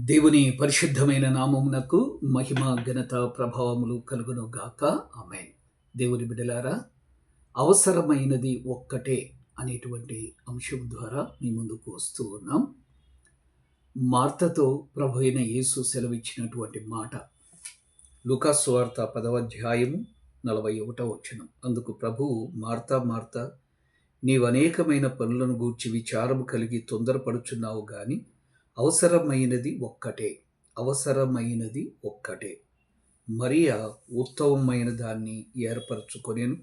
దేవుని పరిశుద్ధమైన నామమునకు మహిమ ఘనత ప్రభావములు కలుగును గాక. ఆమేన్. దేవుని బిడ్డలారా, అవసరమైనది ఒక్కటే అనేటువంటి అంశం ద్వారా మీ ముందుకు వస్తూ ఉన్నాం. మార్తతో ప్రభు అయిన యేసు సెలవిచ్చినటువంటి మాట లూకాసు సువార్త 10వ అధ్యాయము 41వ వచనం. అందుకు ప్రభువు, మార్తా మార్తా, నీవు అనేకమైన పనులను గూర్చి విచారము కలిగి తొందరపడుచున్నావు గాని అవసరమైనది ఒక్కటే. మరియా ఉత్తమమైన దాన్ని ఏర్పరచుకొనెను,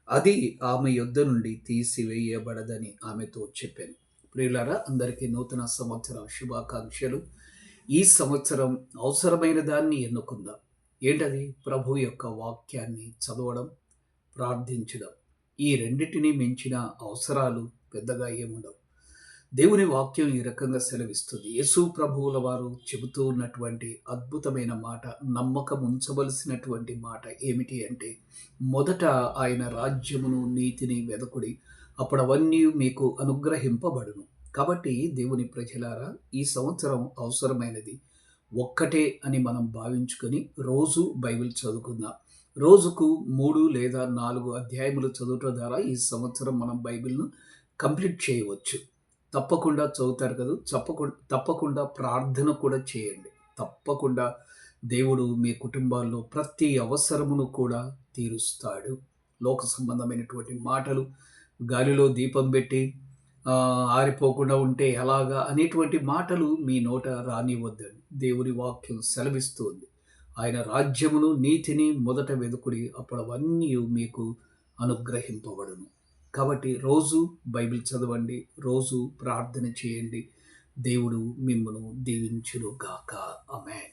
అది ఆమె యొద్ద నుండి తీసివేయబడదని ఆమెతో చెప్పాను. ప్రియులారా, అందరికీ నూతన సంవత్సర శుభాకాంక్షలు. ఈ సంవత్సరం అవసరమైన దాన్ని ఎన్నుకుందాం. ఏంటది? ప్రభు యొక్క వాక్యాన్ని చదవడం, ప్రార్థించడం. ఈ రెండిటిని మించిన అవసరాలు పెద్దగా ఏముండవు. దేవుని వాక్యం ఈ రకంగా సెలవిస్తుంది. యేసు ప్రభువుల వారు చెబుతూ ఉన్నటువంటి అద్భుతమైన మాట, నమ్మకం ఉంచవలసినటువంటి మాట ఏమిటి అంటే, మొదట ఆయన రాజ్యమును నీతిని వెదకుడి, అప్పుడు అవన్నీ మీకు అనుగ్రహింపబడును. కాబట్టి దేవుని ప్రజలారా, ఈ సంవత్సరం అవసరమైనది ఒక్కటే అని మనం భావించుకొని రోజు బైబిల్ చదువుకుందాం. రోజుకు 3 లేదా 4 అధ్యాయములు చదువుట ద్వారా ఈ సంవత్సరం మనం బైబిల్ను కంప్లీట్ చేయవచ్చు. తప్పకుండా చదువుతారు కదా, తప్పకుండా ప్రార్థన కూడా చేయండి. తప్పకుండా దేవుడు మీ కుటుంబాల్లో ప్రతి అవసరమును కూడా తీరుస్తాడు. లోక సంబంధమైనటువంటి మాటలు, గాలిలో దీపం పెట్టి ఆరిపోకుండా ఉంటే ఎలాగా అనేటువంటి మాటలు మీ నోట రానివ్వద్దండి. దేవుని వాక్యం సెలవిస్తుంది. ఆయన రాజ్యమును నీతిని మొదట వెదుకుడి, అప్పుడు అవన్నీ మీకు అనుగ్రహింపబడును. కాబట్టి రోజు బైబిల్ చదవండి, రోజు ప్రార్థన చేయండి. దేవుడు మిమ్మును దీవించును గాక. ఆమేన్.